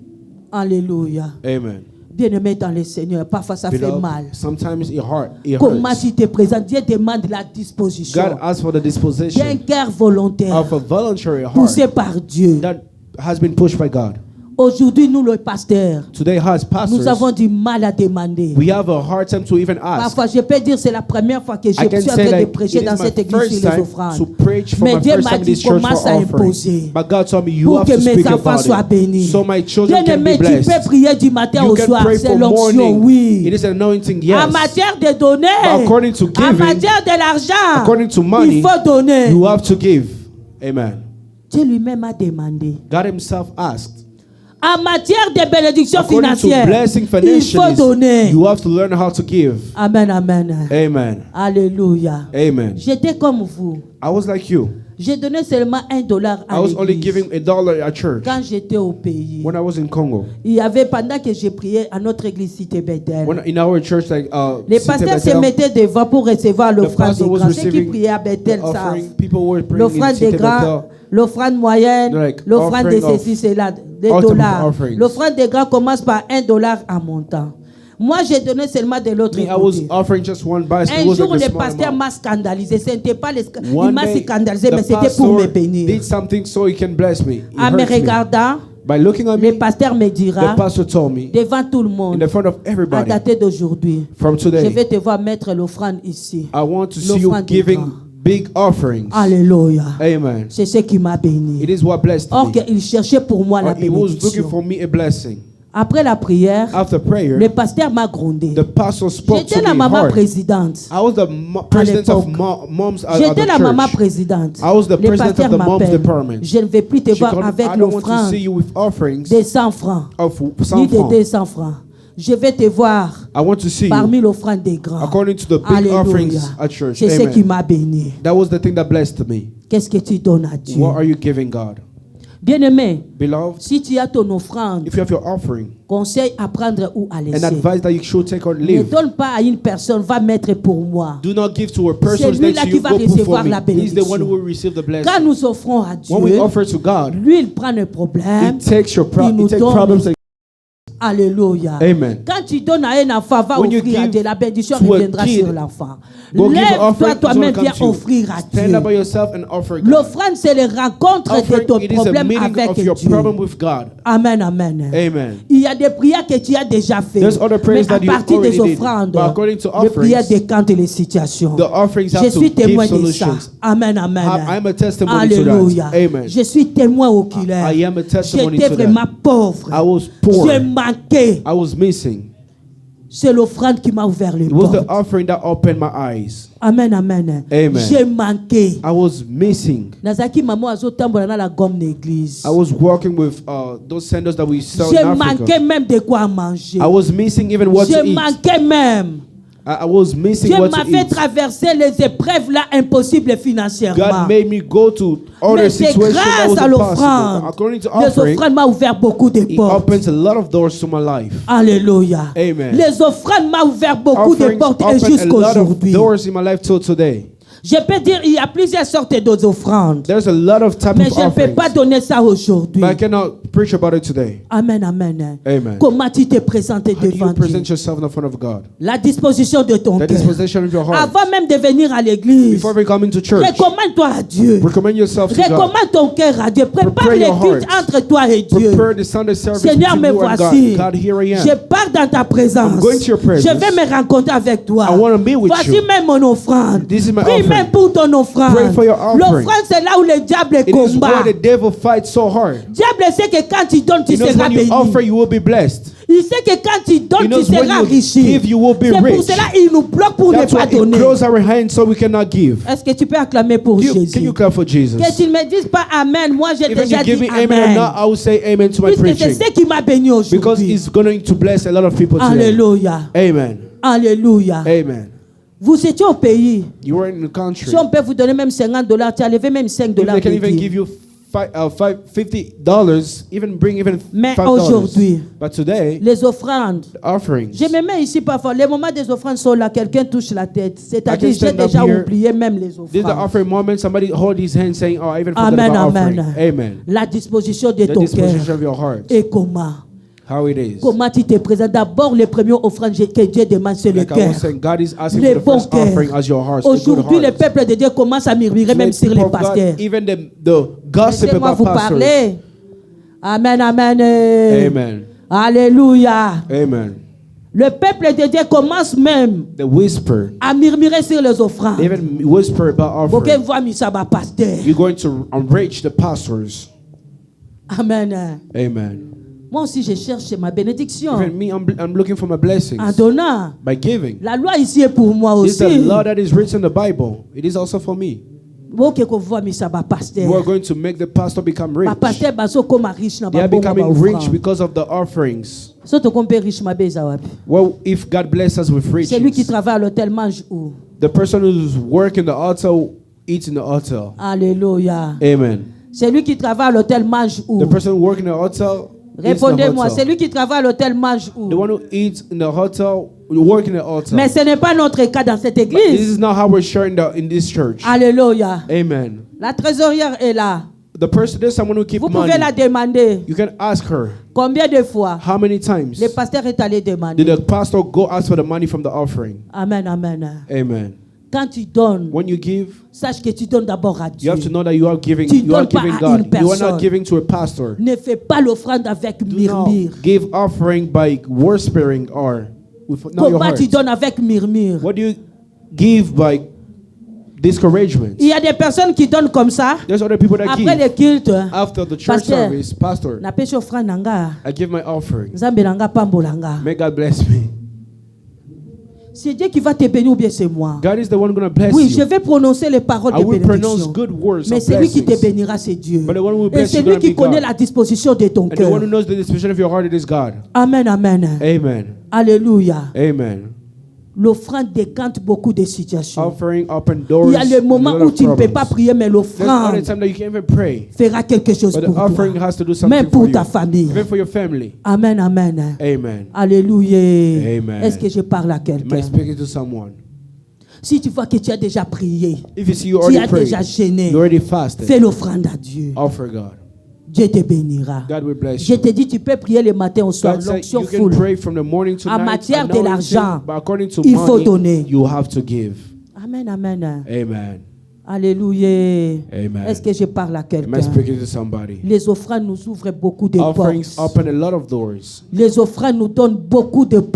Alléluia. Amen. Bien-aimé dans le Seigneur, parfois ça fait Beloved, mal. sometimes your heart, it Comment hurts. tu te présentes? Dieu demande la disposition God asks for the d'un disposition cœur volontaire, of a voluntary poussé heart par Dieu. that has been pushed by God. Aujourd'hui, nous, le pasteur, Today, as nous avons pastors, du mal à demander. we have a hard time to even ask. Parfois, je peux dire c'est la première fois que je I can suis en say train de like prêcher it dans is my cette église first sur les time offrandes. to preach for Mais my Dieu first m'a time in dit this church commence for à offering. imposer But God told me you pour have que to mes speak enfants about soient it bénis. so my children can Bien-aimé, be tu peux blessed. prier du matin You au can soir, pray c'est for l'onction, morning. oui. It is an anointing, En yes. matière de donner, But according to en giving, matière de l'argent, according to money, il faut donner. you have to give. Amen. Dieu lui-même a demandé. God himself asked. En matière de bénédiction According to financière, blessing il faut financially, donner. you have to learn how to give. Amen, amen. Amen. Alléluia. Amen. J'étais comme vous. I was like you. J'ai donné seulement $1 I à was only l'église. giving $1 at church Quand j'étais au pays, when I was in Congo. il y avait pendant que j'ai prié à notre église Cité Bethel, When in our church, like les Cité pasteurs se Bethel, mettaient devant pour recevoir l'offrande des pastor was grands. Ceux qui receiving priaient à Bethel the savent. offering. People were praying in L'offrande des Cité grands, Bethel. l'offrande moyenne, Like l'offrande de offering of ceci, cela, des ultimate dollars. offerings. L'offrande des grands commence par $1 en montant. Moi, j'ai donné seulement de l'autre Me, I was côté. offering just one basket. It Un was jour, like a le small pasteur amount. m'a scandalisé. Ce n'était pas il One m'a day, scandalisé, mais the c'était pour me pastor bénir. did something so he can bless me. It En me hurts me. regardant, By looking at le me, pasteur me dira, the pastor told me devant tout le in monde, the front of à everybody, dater d'aujourd'hui, from je today, vais te voir mettre l'offrande ici. I want to see you l'offrande des giving grands. big offerings. Alléluia. Amen. C'est ce qui m'a béni. It is what blessed Or me. qu'il cherchait pour moi la He was looking bénédiction. for me a blessing. Après la prière, After prayer, le pasteur m'a grondé. the pastor spoke J'étais to la me maman hard. présidente. I was the president of l'époque. moms at J'étais the la maman church. présidente. I was the Le president pasteur of the mom's m'appelle. department. Je ne vais plus te She voir called me, avec I don't want to l'offrande see you with offerings de 100 francs, of ni 100 de francs. 200 francs. Je vais te voir I want to see you parmi l'offrande des grands. according to the big offerings Alléluia. at church. C'est ce qui Amen. m'a béni. That was the thing that blessed me. Qu'est-ce que tu donnes à Dieu? What are you giving God? Bien-aimé, Beloved, si tu as ton offrande, if you have your offering, conseil à prendre ou à an laisser. advice that you should take or Ne leave, donne pas à une personne, va mettre pour moi. do not give to a person C'est lui là next to qui you, va go put recevoir for me. la He's the bénédiction. one who will receive the Quand blessing. nous offrons à When we Dieu, offer to God, lui, il prend le problème. He takes your Il nous he takes donne. problems. Alléluia. Amen. Quand tu donnes à un enfant, va When you offrir à give Dieu. La bénédiction to a reviendra kid, sur l'enfant. go give Lève-toi offering, toi-même, it's gonna viens come to you. offrir à Stand up by Dieu. yourself and offer God. L'offrande, c'est le rencontre de ton Offering, it is a problème meeting avec of your Dieu. problem with God. Amen, amen. Amen. Il y a des prières que tu as déjà faites. There's other prayers Mais à that you partir des already did. offrandes, But according to les prières offerings, décantent les situations. the offerings Je have suis to témoin give de ça. solutions. Amen, amen. I'm a testimony to Alléluia. that. Amen. Je suis témoin oculaire. I am a testimony J'étais to that. vraiment pauvre. I was poor. Je manquais. I was missing. C'est l'offrande qui m'a ouvert les It was the portes. offering that opened my eyes. Amen, amen. Amen. J'ai manqué. I was missing. Nazaki maman azotambola na la gomme d'église. I was working with those sandals that we sell J'ai in manqué Africa. même de quoi manger. I was missing even what to J'ai eat. manqué même. I was missing Dieu what to m'a fait eat. traverser les épreuves là impossibles financièrement. God made me go to other Mais c'est situations that grâce à was impossible. l'offrande. According to Les offering, offrandes m'ont ouvert beaucoup de it portes. opens a lot of doors to my life. Alléluia. Amen. Les offrandes m'ont ouvert beaucoup de Offerings portes et open a lot of jusqu'aujourd'hui. doors in my life till today. Je peux dire, il y a plusieurs sortes d'offrandes. There's a lot of types Mais of je ne peux offerings. pas donner ça aujourd'hui. But I cannot preach about it today. Amen, amen. Amen. Comment tu t'es présenté How do devant you Dieu? present yourself in front of God? La disposition de ton The cœur. disposition of your heart. Avant même de venir à l'église, Before we come into church, recommande-toi à Dieu. recommend yourself to God. Recommande ton cœur à Dieu. Prépare Prepare les your cultes heart. entre toi et Dieu. Prepare the Sunday service Seigneur, between me you and voici. God. God, here I Je am. pars dans ta présence. I'm going to your presence. Je vais me rencontrer avec toi. I want to be with Voici you. même mon offrande. This is my Prie offering. même pour ton offrande. Pray for your offering. L'offrande, c'est là où le diable It is combat. where the devil fights so hard. Le diable sait que quand tu donnes, tu He knows seras when you béni. offer, you will be blessed. Il sait que quand tu He donnes, tu knows when seras you enrichi. give, you will be C'est pour rich. cela qu'il nous bloque pour ne That's pas why donner. it close our hands so we cannot give. Est-ce que tu peux acclamer pour Can Jésus? you clap for Jesus? Que tu ne me dises pas Amen. Moi, j'ai Even déjà you give dit me amen or Amen. not, I will say amen to my Puisque c'est preaching. ce qui m'a béni Because aujourd'hui. it's going to bless a lot of people today. Alléluia. Amen. Alléluia. Amen. Vous étiez au pays. You were in the country. Si on peut vous donner même $50, tu as levé même $5 If they can even dédiés. give you $50, even bring even Mais $5. aujourd'hui, But today, les offrandes. the offerings. Je me mets ici parfois. Les moments des offrandes sont là. Quelqu'un touche la tête. C'est-à-dire, I can j'ai stand up déjà here. oublié même les This is the offrandes. offering moment. Somebody hold his hand saying, "Oh, I even forgot Amen, about offering." amen. Amen. La disposition de The ton disposition cœur. of your heart. Et comment? How it is. Comment tu te présentes? D'abord, les premières offrandes que Dieu demande, c'est le Like I cœur. was saying, God is asking Les for the bons first offering cœurs. as your heart. the good Aujourd'hui, le heart. peuple de Dieu commence à murmurer même sur People les of God, pasteurs. even the gossip Laissez-moi about vous pastors. parler. Amen, amen. Amen. Alléluia. Amen. Le peuple de Dieu commence même The whisper, à murmurer sur les offrandes. they even whisper about Pour offering. qu'elle voit Misaba pasteur. You're going to enrich the pastors. Amen. Amen. Moi aussi, je cherche ma bénédiction. Even me, I'm looking for my blessings En donnant. by giving. La loi ici est pour moi This is aussi. the law that is written in the Bible. It is also for me. Bon, que voit Misaba We are pasteur. going to make the pastor become rich. Ma pasteur baso comme riche na They are ba bongo ba becoming rich offrande. because of the offerings. So to compare riche ma beza wapi. Well, if God bless us with C'est lui qui riches, travaille à l'hôtel mange où? the person who's working the altar eats in the altar. Alléluia. Amen. C'est lui qui travaille à l'hôtel mange où? The person working the altar eats in the Répondez-moi, c'est altar. lui qui travaille à l'hôtel mange The où? one who eats in the hotel, work in the altar. Mais ce n'est pas notre cas dans cette This église. is not how we're sharing in this church. Alléluia. Amen. La trésorière est là. The person, there's someone who keeps Vous money. pouvez la demander. You can ask her, Combien de fois how many times le pasteur est allé did demander? the pastor go ask for the money from the offering? Amen, amen. Amen. Quand tu donnes, When you give, sache que tu donnes d'abord à you Dieu. have to know that you are giving. Tu You are donnes pas giving à God. une You are personne. not giving to a pastor. Ne fais pas l'offrande avec Do murmure. not give offering by whispering or with not your Comment heart. tu donnes avec murmure? What do you give by discouragement? Il y a des personnes qui donnent comme ça. There's other people that Après le give. culte, After the church Pastor, service, pastor, na pesi offrande nanga. I give my offering. Nzambe nanga pambolanga. May God bless me. C'est Dieu qui va te bénir ou bien c'est moi? God is the one going to bless Oui, je you. vais prononcer les paroles I de will pronounce bénédiction. good words Mais of c'est lui qui te blessings. bénira, c'est Dieu. But the one who will Et bless c'est you is lui going to qui be connaît God. la disposition de ton And the cœur. one who knows the disposition of your heart, it is God. Amen, amen. Amen. Alléluia. Amen. L'offrande décante beaucoup de situations. Offering open doors. Il y a le moment a lot où of tu ne peux pas problems. prier, mais There's not a l'offrande time that you can't even pray. fera quelque chose But the pour toi. offering has to do Même something for pour you. ta famille. Even for your family. Amen, amen. Amen. Alléluia. Amen. Est-ce que je parle à Am I quelqu'un? speaking to someone? Si tu vois que tu as déjà prié, If you see you tu already as prayed, déjà gêné, you already fasted, fais l'offrande à Dieu. offer God. Dieu te bénira. God will bless Je you. te dis, tu peux prier le matin au soir, God said l'onction you can full. pray from the morning to En night. matière de anointing, l'argent, but according to il faut money, donner. you have to give. Amen, amen. Amen. Alléluia. Amen. Est-ce que je parle à Am I quelqu'un? speaking to somebody? Les offrandes nous ouvrent beaucoup de Offerings portes. open a lot of doors. Les offrandes nous donnent beaucoup It gives us a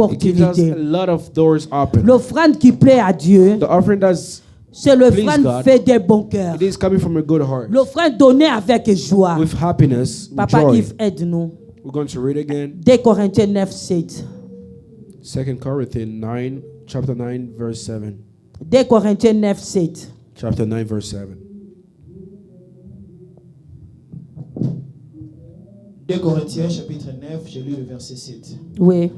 d'opportunités. lot of doors open. L'offrande qui plaît à Dieu, The offering that's c'est Please, l'offrande God. fait des bons cœurs. it is coming from a good heart, L'offrande donnée avec joie. with happiness, with Papa joy. Yves, aide-nous. We're going to read again 2 Corinthiens 9, 7. 2 Corinthians 9, chapter 9, verse 7. 2 Corinthiens 9, 7. Chapter 9, verse 7. 2 Corinthiens chapitre 9, j'ai lu le verset 7. Oui.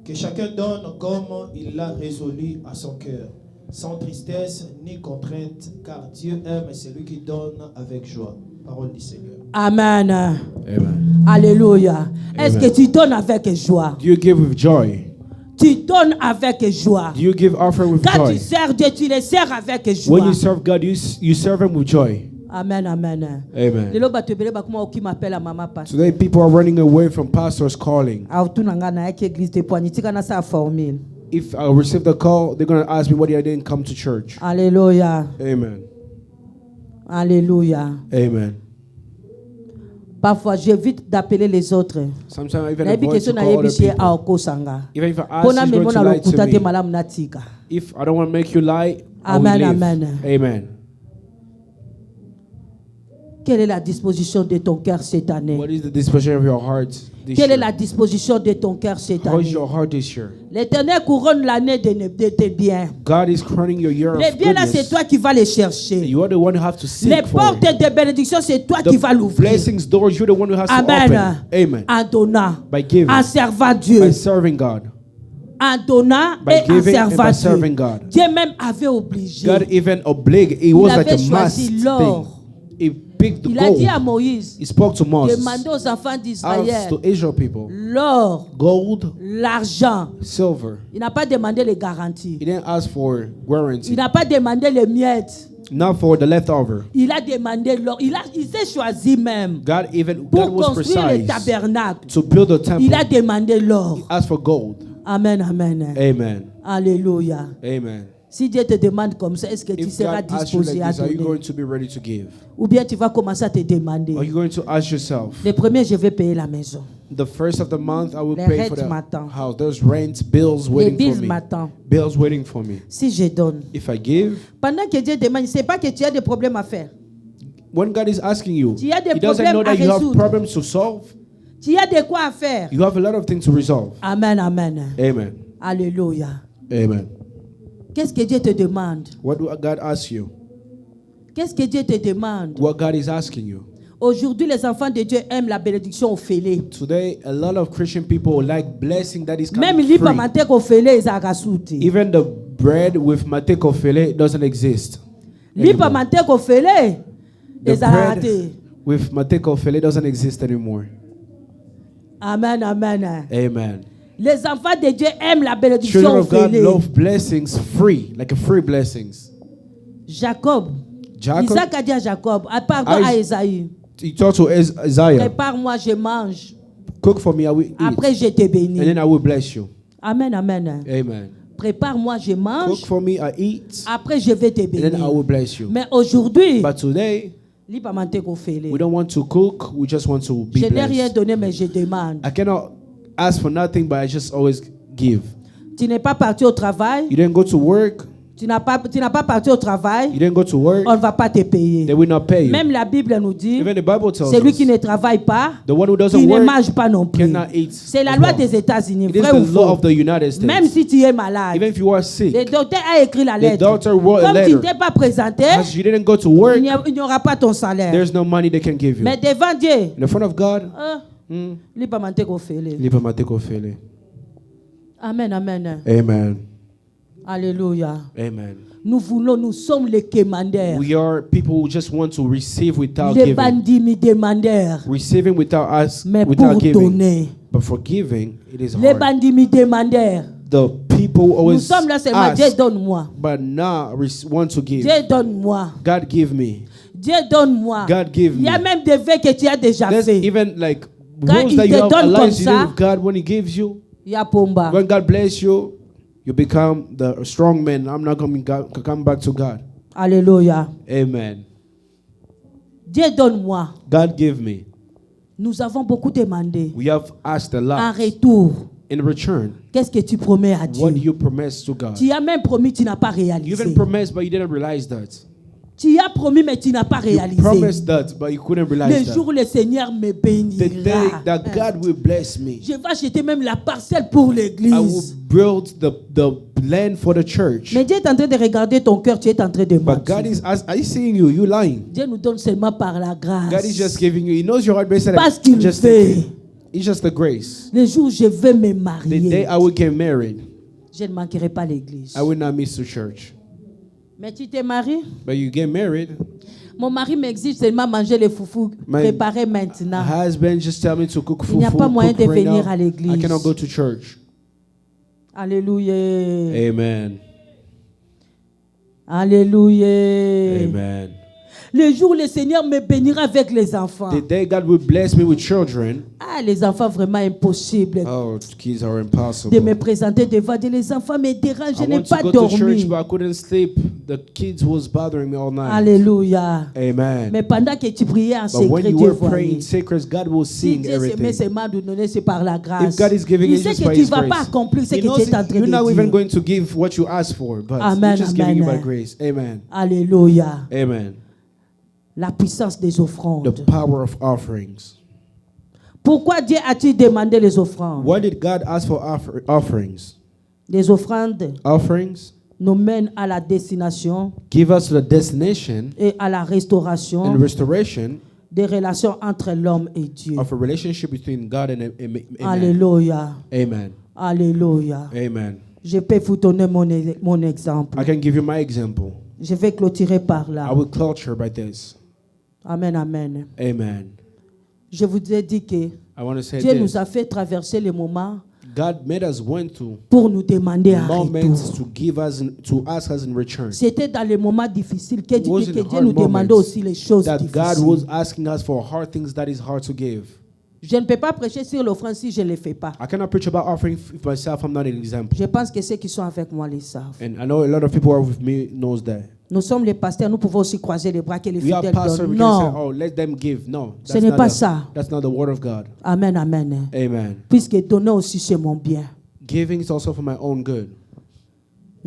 Que chacun donne comme il l'a résolu à son cœur, sans tristesse ni contrainte, car Dieu aime celui qui donne avec joie. Parole du Seigneur. Amen. Amen. Alléluia. Est-ce Amen. que tu donnes avec joie? Do you give with joy? tu donnes avec joie. Do you give offering with Quand joy? tu sers Dieu, tu le sers avec When joie. you serve God, you serve Him with joy. Amen, amen. Amen. Lelo bato ebele bakoma oki m'appelle à maman pasteur. Today, people are running away from pastors calling. Autuna nga na yaki église de poignée tika na sa formule. If I receive the call, they're going to ask me why I didn't come to church. Alléluia. Amen. Alléluia. Amen. Parfois, j'évite d'appeler les autres. Sometimes I even Na yebi avoid question to na call yebi other sie people. aoko sanga. Even if I ask, Pona he's me going to mona lie to lokuta te me. malamu natika. If I don't want to make you lie, I will Amen, leave. amen. Amen. Quelle est la disposition de ton cœur cette année? What is the disposition of your heart this Quelle est year? la disposition de ton cœur cette How is année? your heart this year? L'Éternel couronne l'année de tes biens. God is crowning your year Les of biens là, c'est goodness. toi qui vas les chercher. You are the one who have to seek Les for portes it. de bénédiction, c'est toi qui vas The l'ouvrir. blessings doors, you're the one who has to Amen. open. Amen. En donnant, By giving, en servant Dieu. by serving God. En donnant By et en giving and servant by Dieu. serving God. Dieu même avait obligé. God even obliged. It was like avait a must choisi thing. l'or. He picked the Il a dit à gold. Moïse, He spoke to Moses. demandez aux enfants Asked d'Israël to Israel people. l'or, Gold, l'argent. silver. Il n'a pas demandé les garanties. He didn't ask for Il guarantee. n'a pas demandé les miettes. Not for the leftover. Il a demandé l'or. Il s'est choisi même God pour was construire le precise tabernacle. to build a temple. Il a demandé l'or. He asked for gold. Amen, amen. Amen. Alléluia. Amen. Si Dieu te demande comme ça, est-ce que tu If seras God asks you like disposé à this, are you donner? going to be ready to give? Ou bien tu vas commencer à te demander. Are you going to ask yourself? Le premier, je vais payer la maison. The first of the month, I will Les pay for rentes the m'attendent. house. There's rent, bills Les waiting for billes me. m'attendent. Bills waiting for me. Si je donne. If I give, Pendant que Dieu demande, c'est pas que tu as des problèmes à faire. when God is asking you, Tu as des He doesn't problèmes know à that you have résoudre. problems to solve. Tu as de quoi à faire. You have a lot of things to resolve. Amen, amen. Amen. Alléluia. Amen. Qu'est-ce que Dieu te demande? What do God ask you? Qu'est-ce que Dieu te demande? What God is asking you. Aujourd'hui, les enfants de Dieu aiment la bénédiction au fêlé. Today, a lot of Christian people like blessing that is Même coming lipa free. mante ko fêlé ezakasuti. Even the bread with mateko fele doesn't exist. Lipa anymore. mante ko fêlé The ezarate. bread with mateko fele doesn't exist anymore. Amen, amen. Amen. Les enfants de Dieu aiment la bénédiction Children au of God fêlé. love blessings free, like a free blessings. Jacob. Jacob, Isaac a dit à Jacob, pardon à Esaü. he talked to Isaiah, Prépare-moi, je mange. cook for me, I will eat, Après, je te and bénis. then I will bless you. Amen, amen. Amen. Prépare-moi, je Cook mange. for me, I eat, Après, je vais te and then I bénir. will bless you. Mais aujourd'hui, But today, lipa mante ko fêlé. we don't want to cook, we just want to be Je n'ai rien blessed. donné, mais je demande. I cannot ask for nothing, but I just always give. Tu n'es pas parti au travail. You didn't go to work, Tu n'as pas parti au travail. you didn't go to work, On ne va pas te payer. they will not pay you. Même la Bible nous dit, Even the Bible tells celui us, qui ne travaille pas, the one who qui doesn't ne work mange pas non plus. cannot eat. C'est la as loi well. des États-Unis, It is vrai ou the law faux? of the United States. Même si tu es malade, Even if you are sick, le docteur a écrit la the lettre. doctor wrote a Comme tu ne letter. t'es pas présenté, As you didn't go to work, il n'y aura pas ton salaire. there's no money they can give you. Mais devant Dieu, In the front of God, lipa mante ko fêlé. lipa mateko fele. Amen, amen. Amen. Alléluia. Amen. Nous sommes les commandeurs. We are people who just want to receive without Les giving. bandits mi demandeurs. Receiving without us, Mais without pour giving. donner. But for giving, it is Les hard. bandits mi demandeurs. The people Nous always sommes là seulement, Dieu ask, donne-moi. but now want to give. Dieu donne-moi. God give me. Dieu donne-moi. God give Il y a me. même des vœux que tu as déjà There's fait. even like Quand rules il that te you have donne alliance you comme do ça, with God when He gives you. Il y a pomba. When God bless you, you become the strong man. I'm not coming to come back to God. Alléluia. Amen. Dieu donne-moi. God give me. Nous avons beaucoup demandé. We have asked a En lot. retour, In return, qu'est-ce que tu promets à what do Dieu? you promise to God? Tu as même promis, tu n'as pas You réalisé. even promised, but you didn't realize that. Tu as promis, mais tu n'as pas You réalisé. promised that, but you couldn't Le realize that. jour où le Seigneur me The day bénira, that God will bless me, je vais acheter même la parcelle pour I will l'église. build the land for the church. Mais Dieu est en train de regarder ton cœur, tu es en train de But God mentir. are you seeing you? You lying. Dieu nous donne seulement par la grâce. God is just giving you. He knows your heart, but he said, Parce qu'il just fait. it's just the grace. Le jour où je vais me The day marier, I will get married, je ne manquerai pas l'église. I will not miss the church. Mais tu te maries? But you get married, Mon mari m'exige seulement manger les foufous préparés maintenant. husband just tell me to cook Il n'y a food. pas moyen Cook de right venir now. à l'église. I cannot go to church. Alléluia. Amen. Alléluia. Amen. Le jour où le Seigneur me bénira avec les enfants. The day God will bless me with children. Ah, les enfants, vraiment impossible. Oh, kids are De impossible. me présenter devant Dieu. Les enfants me dérangent. Je I n'ai want to pas go to church, dormi. but I couldn't sleep. The kids was bothering me all night. Alléluia. Amen. Mais pendant que tu priais en But when secret, you Dieu were praying voyait. in secret, God will Si see Dieu se met everything. seulement de donner, c'est par la grâce. If God is giving Il it sait just que by tu ne His vas pas grace, accomplir ce He que knows tu es en train you're de not even dire. going to give what you asked for, but Amen, you're just giving it by amen. grace. Amen. Alléluia. Amen. La puissance des The offrandes. power of offerings. Pourquoi Dieu a-t-il demandé les offrandes? Why did God ask for offerings? Les offrandes Offerings nous mènent à la destination give us the destination et à la and restauration restoration des relations entre l'homme et Dieu. of a relationship between God and Amen. Alléluia. Amen. Alléluia. Amen. Je peux vous donner mon exemple. I can give you my example. Je vais clôturer par I là. will culture by this. Amen, amen. Amen. Je vous ai dit que I want to say Dieu this. nous a fait traverser les moments God made us went to pour nous demander un moments retour. to give us, to ask us in return. C'était dans les moments difficiles que It was in Dieu hard nous demandait moments aussi les choses that God difficiles. was asking us for hard things that is hard to give. Je ne peux pas prêcher sur l'offrande si je ne le fais pas. I cannot preach about offering if myself I'm not an example. Je pense que ceux qui sont avec moi le savent. And I know a lot of people who are with me knows that. Nous sommes les pasteurs, nous pouvons aussi croiser les bras que les We are fidèles pastors, donnent. we can say, Non. oh, let them give. No, Ce n'est pas ça. that's not the word of God. Amen, amen. Amen. Puisque donner aussi c'est mon bien. Giving is also for my own good.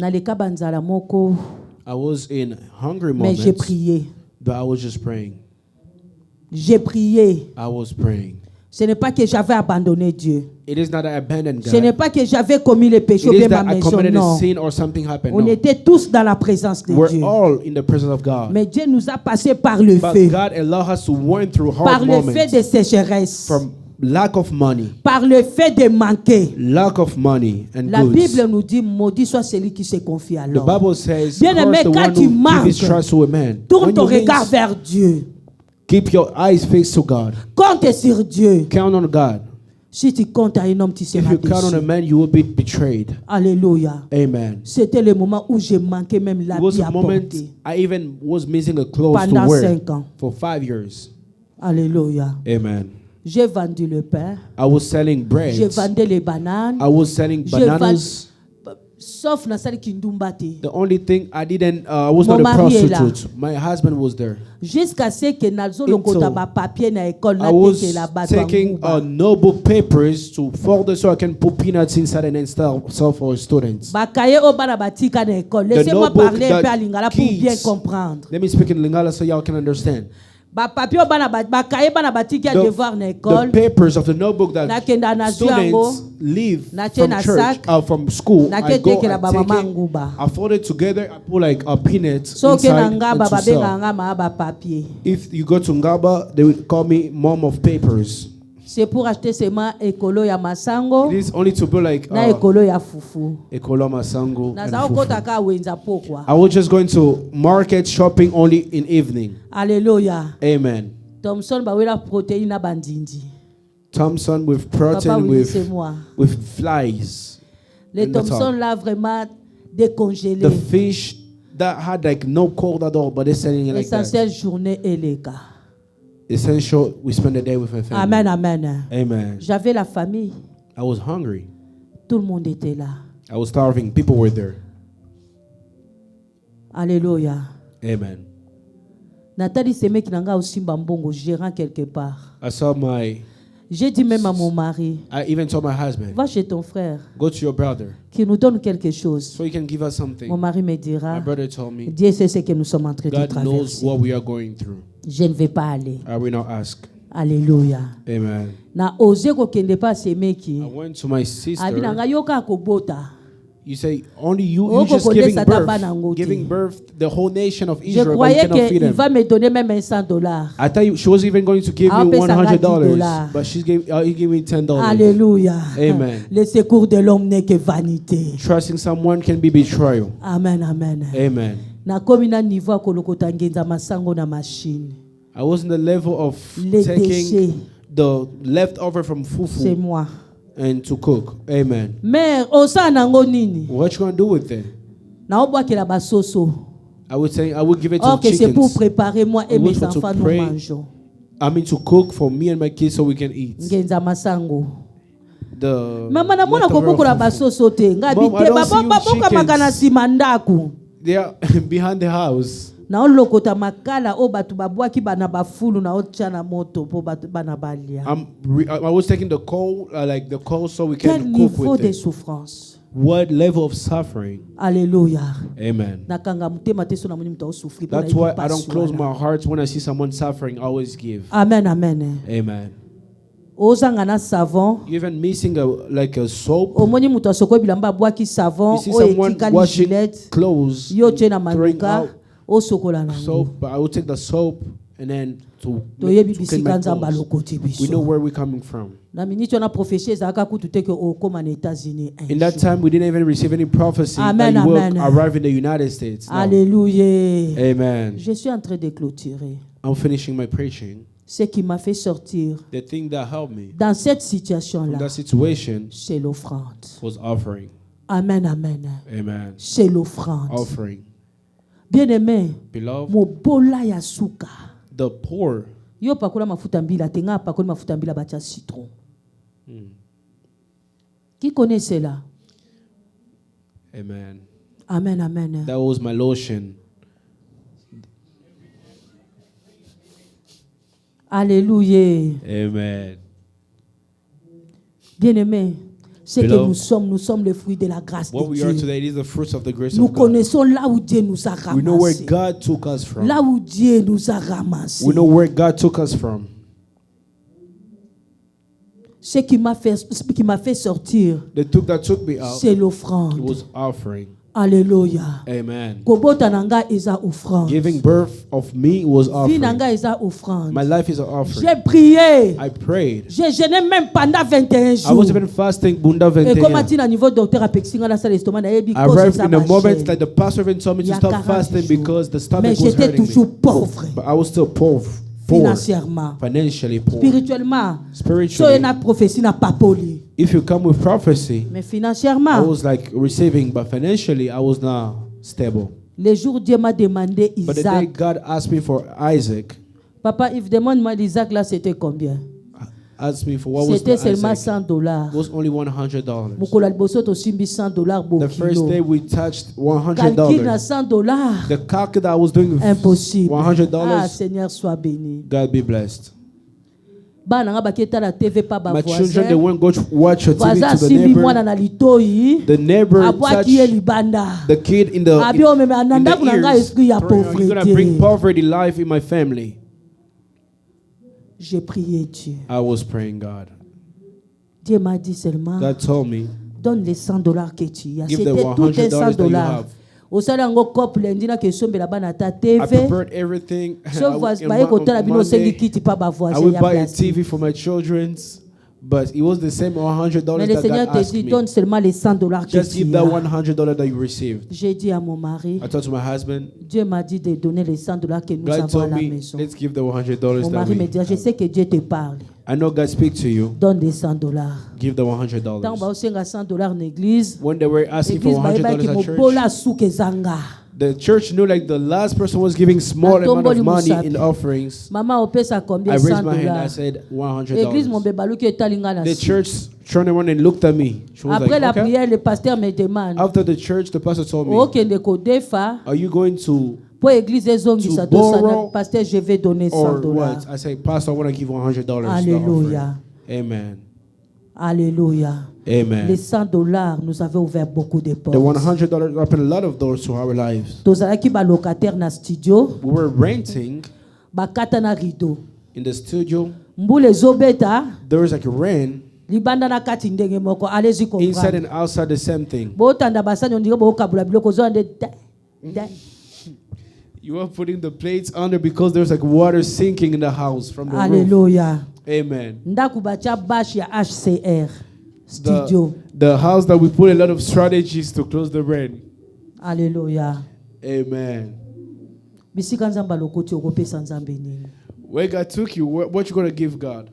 Naleka banzala moko, I was in hungry mais j'ai moments, prié. but I was just praying. J'ai prié. I was praying. Ce n'est pas que j'avais abandonné Dieu. It is not that I abandoned Ce n'est God. pas que j'avais commis le péché It ou is bien ma that I maison. committed a Non. sin or something happened. On No. était tous dans la présence de We're Dieu. all in the presence of God. Mais Dieu nous a passé par le But feu. God allowed us to went through Par hard le feu moments de sécheresse. from lack of money, Par le fait de manquer. lack of money and La goods. Bible nous dit, maudit soit celui qui se confie à The l'homme. Bible says, Bien aimé, curse the quand one tu who gives manques, his trust to a man. Tourne When ton you regard miss, vers Dieu. keep your eyes fixed to God. Compte sur Dieu. Count on God. Si tu comptes à un homme, tu If seras you count on a déçu. man, you will be betrayed. Alléluia. Amen. C'était le moment où j'ai manqué même It l'habit was à a moment porter. I even was missing a clothes to Pendant wear 5 ans. for 5 years. Alléluia. Amen. J'ai vendu le pain. I was selling bread. J'ai vendu les bananes. I was selling Je bananas. Sauf na sali kindumbati. The only thing I didn't, I was Mon not a mari est là. prostitute. My husband was there. Jusqu'à ce que nazo lokota ba papier na école na I was teke la ba taking notebook papers to fold so I can put peanuts inside and then sell for students. ba kaye o bana batika na école. The Laissez-moi notebook parler un peu that à lingala pour bien kids- comprendre. Let me speak in Lingala so y'all can understand. Ba papier o bana ba kaye bana batika The- devoir na The école. papers of the notebook that Nakenda na yango. students leave Nache from na church, sac. from school. Na I go, ketekela I ba take mama it, nguba. I fold it together, I put like a peanut So ke na inside nga and ba to ba sell. benga nga ma ba papier. If you go to Ngaba, they will call me mom of papers. C'est pour acheter seulement écolo ya masango It is only to be like na écolo ya fufu. Ekola Masango and Naza fufu. okota ka wenza pokwa. I was just going to market shopping only in evening. Alléluia. Amen. Thomson ba wela protéine na bandindi. Thompson with Papa protein oui, c'est with moi. flies. Les And that's Thomson all. là vraiment décongelé. The fish that had like no cold at all, but they're selling it like that. Essentielle journée et les gars. Essential, we spend the day with my family. Amen, amen. Amen. J'avais la famille. I was hungry. Tout le monde était là. I was starving. People were there. Alléluia. Amen. Nathalie Semek nanga osimba mbongo gérant quelque part. I saw my, J'ai dit même à mon mari, I even told my husband, va chez ton frère go to your brother qui nous donne quelque chose. so he can give us something. Mon mari me My dira, brother told me, Dieu sait ce que nous sommes en train de God knows traverser. what we are going through. Je ne vais pas aller. I will not ask. Alléluia. Amen. Na osé kokende pa semeki. I went to my sister. Abi nanga yoka kobota. You say only you Oh, just Kokode giving Sata Bana birth, Ngoti. giving birth the whole nation of Je Israel, but you croyais cannot feed qu'il them. va me donner même $100. I thought she was even going to give Ah, me on paie ça $100, $10. but he gave me $10. Alléluia. Amen. Le secours de l'homme n'est que vanité. Trusting someone can be betrayal. Amen, amen. Amen. Na komi na niveau ya kolokota ngenza masango na machine. I was in the level of Les taking déchets. the leftover from C'est fufu. moi. and to cook. Amen. Mère, osa nango nini? What you gonna do with it? Na obwakela basoso. I would say I would give it to Ok, c'est pour chickens. préparer moi et I mes would to enfants nous pray. mangeons. I mean to cook for me and my kids so we can eat. Ngenza masango. The Mama na mona leftover kobokola food. basoso te. Ngabi Mom, I te don't see you baboka makana chickens. sima ndaku. They are behind the house. Na olokota makala o batu babwaki bana bafulu na otia na moto po batu bana balia. I was taking the coal, like the coal, so we Quel can cook niveau with de it. souffrance. What level of suffering? Alléluia. Amen. Nakanga mutema te so na moni muta osufri. That's why I don't close my heart when I see someone suffering. I always give. Amen, amen. Amen. Ozanga na savon. Even missing like a soap. Omoni muta soko bilamba bwaki savon You see o someone etikali washing Gillette. clothes, Yo tena throwing manuka out o sokola na. soap, but I would take the soap and then to Toyebi clean bisika my nzamba clothes. lokoti We know biso. where we're coming from. Na miniti na prophétie ezaka kutu te ke okoma na États-Unis. In that time, we didn't even receive any prophecy Amen, that you will amen. arrive in the United States. No. Alléluia. Amen. Je suis en train de clôturer. I'm finishing my preaching. Ce qui m'a fait sortir The thing that helped me dans cette from situation-là, that situation c'est l'offrande. was offering. Amen, amen. Amen. C'est l'offrande. Offering. Bien-aimé, Beloved, mobola ya suka. the poor. Yo pakola mafuta mbila, tenga pakola mafuta mbila bacha citron. Qui connaît cela? Amen. Amen, amen. That was my lotion. Alléluia. Amen. Bien-aimé, ce que Beloved, nous sommes le fruit de la grâce What de we are Dieu. today is the fruits of the grace Nous of God. connaissons là où Dieu nous a We know where ramassés. God took us from. Là où Dieu nous a ramassés. We know where God took us from. Ce qui m'a fait sortir, The took that took me out, c'est it l'offrande. was offering. Alléluia. Amen. Kobota nanga eza offrande. Giving birth of me was Vie offering. nanga eza offrande. My life is an offering. J'ai prié. I prayed. J'ai jeûné même pendant 21 I jours. was even fasting Bunda Et comme 21. tu à niveau docteur Apexinga la salle d'estomac na yebi I cause arrived ça in a moment marchait. like the pastor even told me Il y to a stop 40 fasting jours. because the Mais stomach was j'étais hurting me. toujours pauvre. But I was still poor, Financièrement. financially poor. Spirituellement. So Spiritually, une prophétie n'a pas poli. if you come with prophecy, Mais I financièrement, was like receiving, but financially I was not stable. le jour où Dieu m'a demandé But the day Isaac. God asked me for Isaac, Papa, Yves, demande-moi l'Isaac là, c'était combien? asked me for what was C'était the seulement Isaac. $100. It was only $100. Mukolo liboso tosimbi $100 The first day bokilo. we touched Calcul na $100. $100. The calculation that I was doing Impossible. Ah, $100. Seigneur, sois béni. God be blessed. Bana nga baketa la TV pa ba My children, they voisin. won't go watch a TV Voisin to the simbi mwana neighbor. na litoi. The neighbor Abwaki ye touched libanda. the kid in the, Abi o meme in ananda the kunanga ears. esprit ya You're going to bring pauvreté. poverty life in my family. J'ai prié Dieu. I was praying God. Dieu m'a dit seulement, God told me, donne les $100 que tu as. Give C'était the tout $100 un that you $100. have. Osala ngo couple ndina ke sombela bana ta I TV. prepared everything. So voisin baye kotala bino sengi kiti pa ba I voisin would ya buy a place. TV for my children's, but it was the same $100 Mais le that Seigneur God te asked dit, me. donne seulement les $100 que Just tu give that as. $100 that you received. J'ai dit à mon mari, I told to my husband, Dieu m'a dit de donner les $100 que nous God avons à told la me, maison. let's give the $100 Mon that mari me we dit, je sais que Dieu te parle. I know God speak to you. Donne des $100. Give the Tant $100. ba osenga $100 en église. When they were asking for Église ba yeba ki $100 at church, mobola suke zanga. the church knew like the last person was giving small amount of Atomboli money musapi. in offerings. Maman opesa I combien raised my hand. I $100. said Église mon $100. bebaluki etalinga na The si. church turned around and looked at me. She was Après like, la okay. prière, le pasteur me demande, After the church, the pastor told me, okende kodefa are you going to po église ezongisa To tosana. borrow Pasteur, je vais donner or $100. what? I say, Pastor, I want to give $100. to the Alléluia. offering." Amen. Alléluia. Les Amen. $100 nous avaient ouvert beaucoup de The portes. $100 opened a lot of doors to our lives. Tozalaki ba locataire na studio, We were renting bakata na rideau. in the studio. Mbula ezobeta, There was like rain libanda na kati ndenge moko. Allez-y inside comprendre. and outside the same thing. Botanda basani ondiko bokabula biloko zonde. You are putting the plates under because there's like water sinking in the house from the roof. Alléluia. Amen. Ndaku bacha bash ya HCR studio. The house that we put a lot of strategies to close the rain. Alléluia. Amen. Bisika nzamba lokoti okopesa nzambe nini. Where God took you, what you going to give God?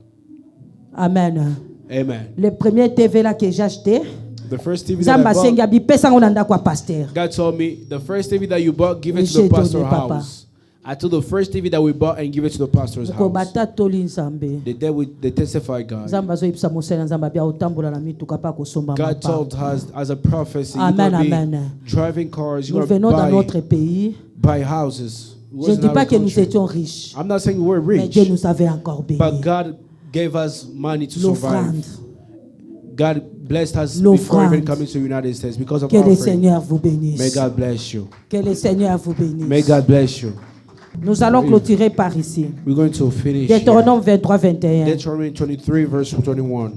Amen. Amen. Le premier TV là que j'ai acheté, The first TV that I Zamba bought, senga bipesa ngo nanda kwa pasteur. God told me, the first TV that you bought, give it to J'ai the pastor's donné, papa. house. I told the first TV that we bought and give it to the pastor's Ko house. bata toli nzambe. They testify God. Zamba zo ipsa mosela nzamba bia otambola na mituka pa kosomba God mapa. told us as a prophecy, you're Amen, going to be amen. driving cars, Nous you're going venons dans to notre pays. buy houses. It Je ne wasn't dis our pas que nous country. étions riches, I'm not saying we were mais rich, Dieu nous avait encore bénis. but God gave us money to L'offrande. survive. God blessed us L'offrande. before even coming to the United States because of Que our le offering. Seigneur vous May bénisse. God bless you. Que le Seigneur vous bénisse. May God bless you. Nous allons clôturer par ici. We're going to finish here. Deutéronome 23, 21. Deuteronomy 23, verse 21.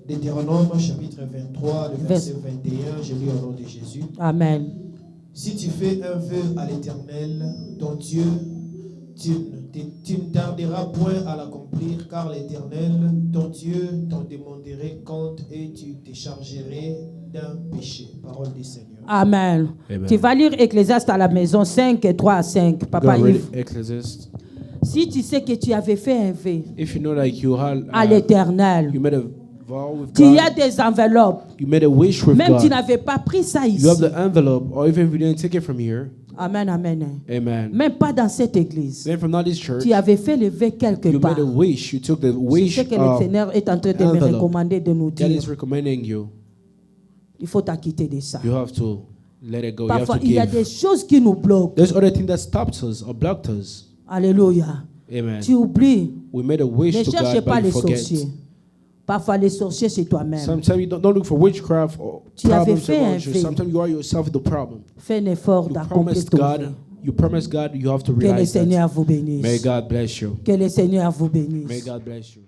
Deutéronome chapitre 23, le verset 21, je lis au nom de Jésus. Amen. Si tu fais un vœu à l'Éternel, ton Dieu, tu ne tarderas point à l'accomplir, car l'Éternel, ton Dieu, t'en demanderait compte et tu te chargerais d'un péché. Parole du Seigneur. Amen. Amen. Tu vas lire Ecclésiaste à la maison 5 et 3 à 5. Papa God read Yves. Ecclesiastes. Si tu sais que tu avais fait un vœu If you know like you had, à l'Éternel, you made a vow with tu as God, des enveloppes. you made a wish with Même tu God. n'avais pas pris ça ici. You have the envelope, or even if you didn't take it from here, Amen, amen. amen. Même pas dans cette église. Then from not this church, Tu avais fait le vœu quelque you part. made a wish. You took the Je wish. sais que le Seigneur est en train de me envelope. recommander de nous God is dire, recommending you. il faut t'acquitter de ça. You have to let it go. You have Parfois, to il y a des give. choses qui nous bloquent. There's other thing that stops us or blocked us. Alléluia. Amen. Tu oublies. We made a wish Ne to cherche God, pas but les you forget. sorciers. Parfois, les sorciers, c'est toi-même. Sometimes you don't look for witchcraft or Tu avais problems fait un around you. vœu. Sometimes you are yourself the problem. Fais un effort You d'accomplir promised ton God. vœu. You promised God. You have to Que le realize that. Seigneur vous bénisse. May God bless you. Que le Seigneur vous May bénisse. God bless you.